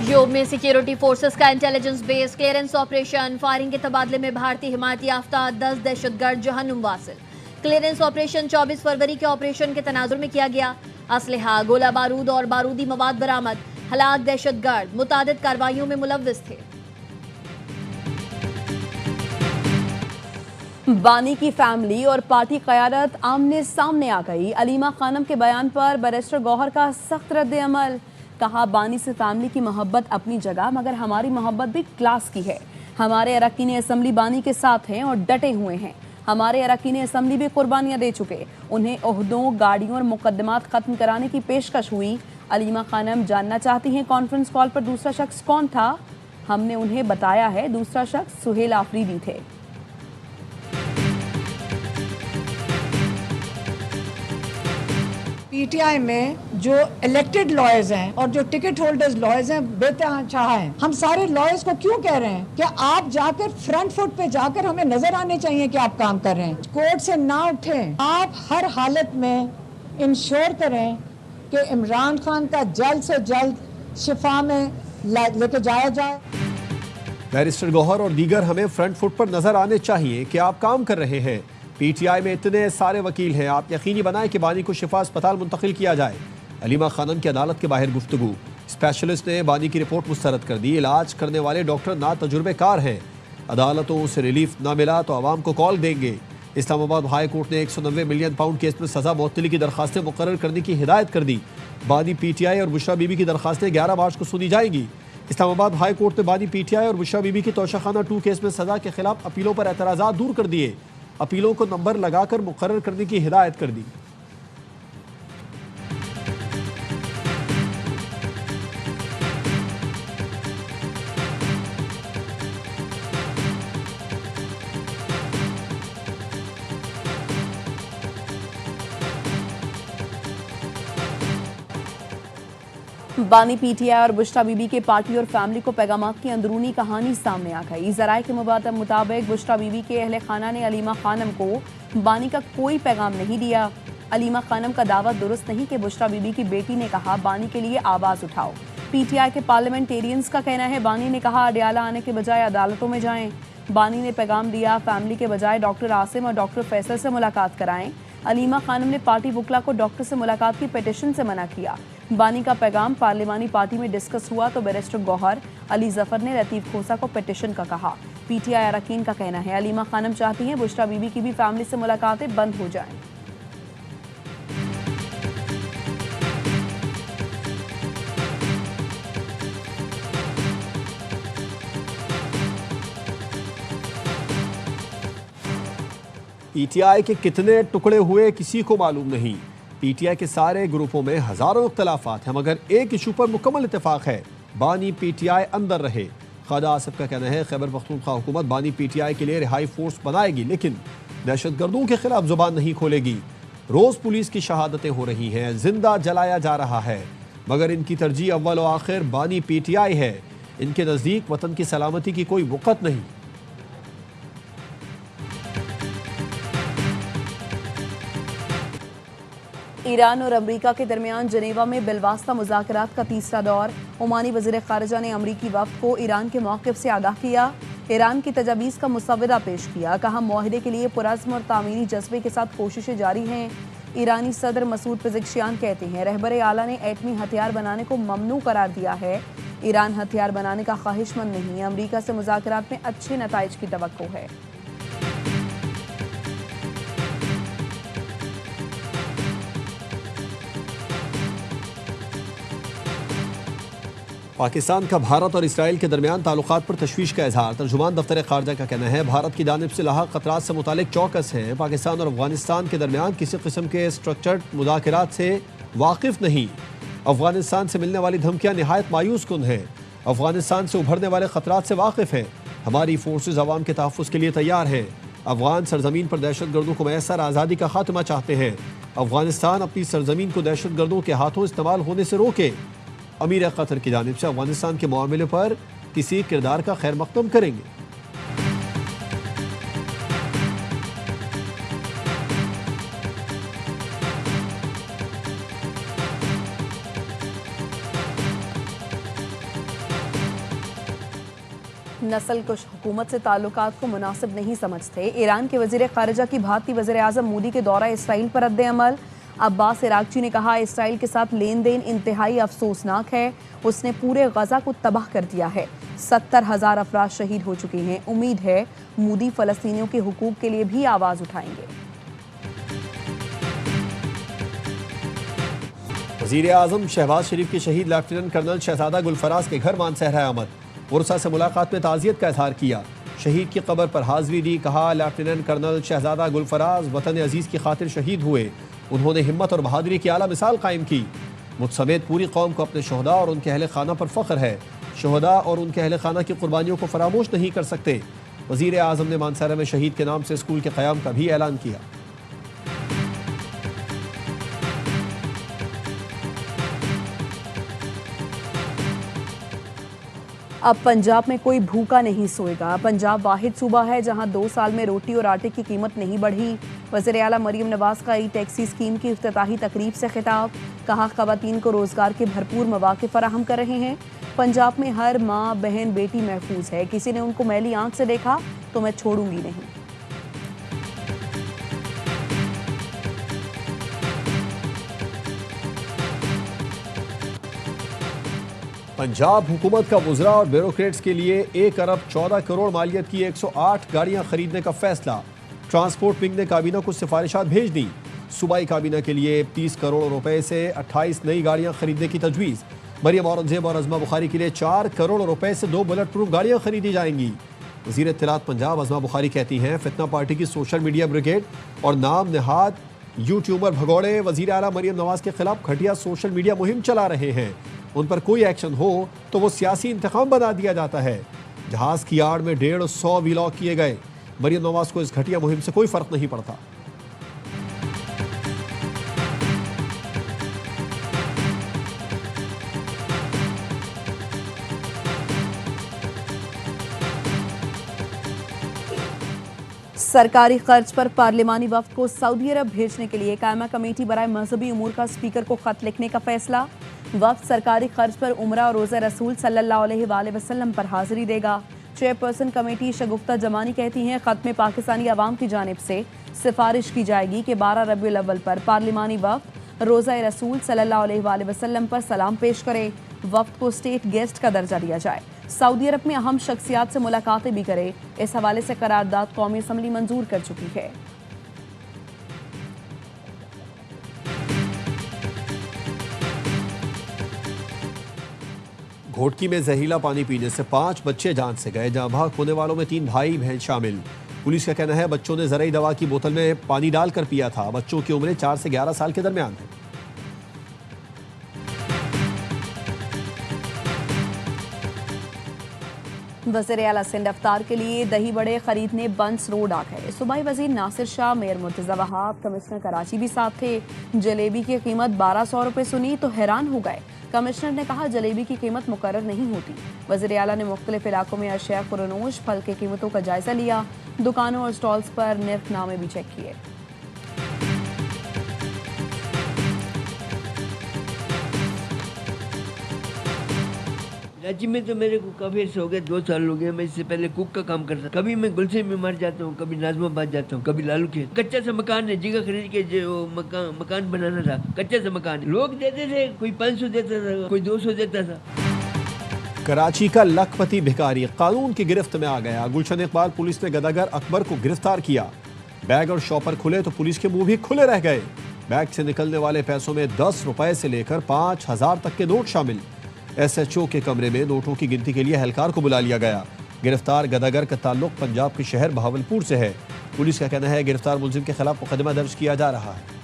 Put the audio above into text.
Europe में security forces का intelligence base clearance operation, firing के तबादले में भारतीय हिमायत याफ्ता 10 दहशतगर्द जहन्नुम वासिल। क्लियरेंस ऑपरेशन 24 फरवरी के ऑपरेशन के तनाजुर में किया गया। असलहा, गोला बारूद और बारूदी मवाद बरामद। हलाक दहशतगर्द मुतादिद कार्रवाइयों में मुलव्विस थे। बानी की फैमिली और पार्टी क़यादत आमने सामने आ गई। अलीमा खानम के बयान पर बैरिस्टर गौहर का सख्त रद्द अमल। कहा, बानी से फैमिली की मोहब्बत अपनी जगह, मगर हमारी मोहब्बत भी क्लास की है। हमारे अरकान असम्बली बानी के साथ हैं और डटे हुए हैं। हमारे अरकान असम्बली भी कुर्बानियाँ दे चुके। उन्हें ओहदों, गाड़ियों और मुकदमात ख़त्म कराने की पेशकश हुई। अलीमा खानम जानना चाहती हैं कॉन्फ्रेंस कॉल पर दूसरा शख्स कौन था। हमने उन्हें बताया है, दूसरा शख्स सुहेल आफरीदी थे। पीटीआई में जो इलेक्टेड लॉयर्स हैं और जो टिकट होल्डर्स लॉयर्स हैं बेतहाशा हैं। हम सारे लॉयर्स को क्यों कह रहे हैं कि आप जाकर फ्रंट फुट पे जाकर हमें नजर आने चाहिए कि आप काम कर रहे हैं। कोर्ट से ना उठें। आप हर हालत में इंश्योर करें कि इमरान खान का जल्द से जल्द शिफा में लेके जाया जाए। बैरिस्टर गौहर और दीगर हमें फ्रंट फुट पर नजर आने चाहिए कि आप काम कर रहे हैं। पीटीआई में इतने सारे वकील हैं, आप यकीनी बनाएं कि बानी को शिफा अस्पताल मुंतकिल किया जाए। अलीमा खानम की अदालत के बाहर गुफ्तगू। स्पेशलिस्ट ने बानी की रिपोर्ट मुस्तरद कर दी। इलाज करने वाले डॉक्टर ना तजुर्बेकार हैं। अदालतों से रिलीफ ना मिला तो आवाम को कॉल देंगे। इस्लामाबाद हाई कोर्ट ने 190 मिलियन पाउंड केस में सजा मुअत्तली की दरखास्तें मुकर्रर करने की हिदायत कर दी। बानी पीटीआई और बुशरा बीबी की दरखास्तें 11 मार्च को सुनी जाएंगी। इस्लामाबाद हाई कोर्ट ने बानी पीटीआई और बुशरा बीबी की तोशाखाना 2 केस में सजा के खिलाफ अपीलों पर एतराज़ात दूर कर दिए। अपीलों को नंबर लगाकर मुकर्रर करने की हिदायत कर दी। बानी पीटीआई और बुशरा बीबी के पार्टी और फैमिली को पैगामात की अंदरूनी कहानी सामने आ गई। ज़राए के मुताबिक बुशरा बीबी के अहले खाना ने अलीमा खानम को बानी का कोई पैगाम नहीं दिया। अलीमा खानम का दावा दुरुस्त नहीं कि बुशरा बीबी की बेटी ने कहा, बानी के लिए आवाज़ उठाओ। पीटीआई के पार्लियामेंटेरियंस का कहना है, बानी ने कहा अडयाला आने के बजाय अदालतों में जाएं। बानी ने पैगाम दिया, फैमिली के बजाय डॉक्टर आसिम और डॉक्टर फैसल से मुलाकात कराएं। अलीमा खानम ने पार्टी वुकला को डॉक्टर से मुलाकात की पिटीशन से मना किया। बानी का पैगाम पार्लिमानी पार्टी में डिस्कस हुआ तो बैरिस्टर गौहर, अली जफर ने लतीफ़ खोसा को पिटीशन का कहा। पीटीआई अरकान का कहना है, अलीमा खानम चाहती हैं बुशरा बीबी की भी फैमिली से मुलाकातें बंद हो जाएं। पीटीआई के कितने टुकड़े हुए किसी को मालूम नहीं। पीटीआई के सारे ग्रुपों में हजारों इख्तलाफात हैं, मगर एक इशू पर मुकम्मल इत्तेफाक है, बानी पीटीआई अंदर रहे। ख्वाजा आसिफ का कहना है, खैबर पख्तूनख्वा हुकूमत बानी पीटीआई के लिए रिहाई फोर्स बनाएगी, लेकिन दहशतगर्दों के खिलाफ जुबान नहीं खोलेगी। रोज पुलिस की शहादतें हो रही हैं, जिंदा जलाया जा रहा है, मगर इनकी तरजीह अव्वल व आखिर बानी पीटीआई है। इनके नज़दीक वतन की सलामती की कोई वक़्त नहीं। ईरान और अमरीका के दरमियान जनेवा में बिलवास्ता मुज़ाकरात का तीसरा दौर। ओमानी वज़ीर ख़ारिजा ने अमरीकी वफ़द को ईरान के मौक़िफ़ से आगाह किया। ईरान की तजावीज़ का मुसव्वदा पेश किया। कहा, मुआहिदे के लिए पुरअज़्म और तामीरी जज्बे के साथ कोशिशें जारी हैं। ईरानी सदर मसूद पेज़ेश्कियान कहते हैं, रहबर आला ने एटमी हथियार बनाने को ममनू करार दिया है। ईरान हथियार बनाने का ख्वाहिशमंद नहीं है। अमरीका से मुज़ाकरात में अच्छे नताइज की तवक्को है। पाकिस्तान का भारत और इसराइल के दरमियान ताल्लुकात पर तशवीश का इजहार। तर्जुमान दफ्तर खारजा का कहना है, भारत की जानिब से लाहक खतरात से मुतालिक चौकस हैं। पाकिस्तान और अफगानिस्तान के दरमियान किसी किस्म के स्ट्रक्चर्ड मुज़ाकरात से वाकिफ नहीं। अफगानिस्तान से मिलने वाली धमकियाँ नहायत मायूस कुन हैं। अफगानिस्तान से उभरने वाले खतरात से वाकिफ हैं। हमारी फोर्सेज अवाम के तहफ़्फ़ुज़ के लिए तैयार हैं। अफगान सरजमीन पर दहशतगर्दों को मैसर आज़ादी का खात्मा चाहते हैं। अफगानिस्तान अपनी सरजमीन को दहशतगर्दों के हाथों इस्तेमाल होने से रोके। अमीर कतर की जानिब से अफगानिस्तान के मामले पर किसी किरदार का खैर मकदम करेंगे। नस्ल कुश हुकूमत से ताल्लुकात को मुनासिब नहीं समझते। ईरान के वज़ीर ख़ारिजा की भारतीय वज़ीर आज़म मोदी के दौरा इसराइल पर रद्द अमल। अब्बास इराक़ची ने कहा, इसराइल के साथ लेन देन इंतहाई अफसोसनाक है। उसने पूरे गज़ा को तबाह कर दिया है। 70,000 अफराद शहीद हो चुके हैं। उम्मीद है मोदी फ़लस्तीनियों के हुकूक के लिए भी आवाज़ उठाएंगे। वज़ीर आज़म शहबाज शरीफ के शहीद लेफ्टिनेंट कर्नल शहजादा गुलफराज के घर मानसहरा आमद। उर्सा से मुलाकात में ताज़ियत का इजहार किया। शहीद की कब्र पर हाज़िरी दी। कहा, लेफ्टिनेंट कर्नल शहजादा गुलफराज वतन अजीज़ की खातिर शहीद हुए। उन्होंने हिम्मत और बहादुरी की आला मिसाल कायम की। मुझ समेत पूरी कौम को अपने शहदा और उनके अहले खाना पर फ़ख्र है। शहदा और उनके अहले खाना की कुर्बानियों को फरामोश नहीं कर सकते। वज़ीर आज़म ने मानसहरा में शहीद के नाम से स्कूल के क़याम का भी ऐलान किया। अब पंजाब में कोई भूखा नहीं सोएगा। पंजाब वाहिद सूबा है जहां 2 साल में रोटी और आटे की कीमत नहीं बढ़ी। वज़ीर आला मरियम नवाज का ई टैक्सी स्कीम की इफ्तिताही तकरीब से खिताब। कहा, ख़वातीन को रोज़गार के भरपूर मौक़े फराहम कर रहे हैं। पंजाब में हर माँ बहन बेटी महफूज है। किसी ने उनको मैली आंख से देखा तो मैं छोड़ूंगी नहीं। पंजाब हुकूमत का वुज़रा और ब्यूरोक्रेट्स के लिए 1 अरब 14 करोड़ मालियत की 108 गाड़ियां खरीदने का फैसला। ट्रांसपोर्ट विंग ने काबीना को सिफारिशात भेज दी। सूबाई काबीना के लिए 30 करोड़ रुपए से 28 नई गाड़ियां खरीदने की तजवीज़। मरियम औरंगजेब और अज़मा बुखारी के लिए 4 करोड़ रुपए से 2 बुलेट प्रूफ गाड़ियां खरीदी जाएंगी। वज़ीर इत्तलात पंजाब अज़मा बुखारी कहती हैं, फितना पार्टी की सोशल मीडिया ब्रिगेड और नाम नहाद यूट्यूबर भगौड़े वज़ीर आला मरियम नवाज के खिलाफ घटिया सोशल मीडिया मुहिम चला रहे हैं। उन पर कोई एक्शन हो तो वो सियासी इंतकाम बना दिया जाता है। जहाज़ की आड़ में 150 वीलॉग किए गए। मरियम नवाज को इस घटिया मुहिम से कोई फ़र्क नहीं पड़ता। सरकारी खर्च पर पार्लिमानी वफ्द को सऊदी अरब भेजने के लिए कायमा कमेटी बराए मजहबी उमूर का स्पीकर को खत लिखने का फैसला। वफ्द सरकारी खर्च पर उमरा और रोज़ा रसूल सल्लल्लाहु अलैहि वसल्लम पर हाजिरी देगा। चेयरपर्सन कमेटी शगुफ्ता जमानी कहती हैं, खत में पाकिस्तानी अवाम की जानिब से सिफारिश की जाएगी कि 12 रबीउल अव्वल पर पार्लिमानी वफ्द रोज़ा रसूल सल्लल्लाहु अलैहि वसल्लम पर सलाम पेश करे। वफ्द को स्टेट गेस्ट का दर्जा दिया जाए। सऊदी अरब में अहम शख्सियात से मुलाकातें भी करे। इस हवाले से करारदाद कौमी असम्बली मंजूर कर चुकी है। घोटकी में जहरीला पानी पीने से 5 बच्चे जान से गए। जहां भाग होने वालों में 3 भाई बहन शामिल। पुलिस का कहना है, बच्चों ने जराई दवा की बोतल में पानी डालकर पिया था। बच्चों की उम्रें 4 से 11 साल के दरमियान है। वज़ीर आला सिंध अफ्तार के लिए दही बड़े खरीदने बंस रोड आ गए। सूबाई वजीर नासिर शाह, मेयर मुर्तज़ा वहाब, कमिश्नर कराची भी साथ थे। जलेबी की कीमत 1200 रुपये सुनी तो हैरान हो गए। कमिश्नर ने कहा, जलेबी की कीमत मुकर्रर नहीं होती। वज़ीर आला ने मुख्तलिफ इलाकों में अशिया खुरनोश फल की कीमतों का जायजा लिया। दुकानों और स्टॉल्स पर निर्खनामे भी चेक किए। कराची में तो मेरे को काफ़ी अर्सा हो गया, 2 साल हो गए। मैं इससे पहले कुक का काम करता। कभी मैं गुलशन में मर जाता हूँ, कभी नाजमाबाद जाता हूँ, कभी लालू के। कच्चा सा मकान है, जगह खरीद के जो मकान बनाना था, कच्चा सा मकान है। लोग देते थे, कोई 500 देता था, कोई 200 देता था। कराची का लखपति भिखारी कानून की गिरफ्त में आ गया। गुलशन इकबाल पुलिस ने गदागर अकबर को गिरफ्तार किया। बैग और शॉपर खुले तो पुलिस के मुंह भी खुले रह गए। बैग से निकलने वाले पैसों में 10 रुपए से लेकर 5000 तक के नोट शामिल। SHO के कमरे में नोटों की गिनती के लिए एहलकार को बुला लिया गया। गिरफ्तार गदागर का ताल्लुक पंजाब के शहर बहावलपुर से है। पुलिस का कहना है, गिरफ्तार मुलजिम के खिलाफ मुकदमा दर्ज किया जा रहा है।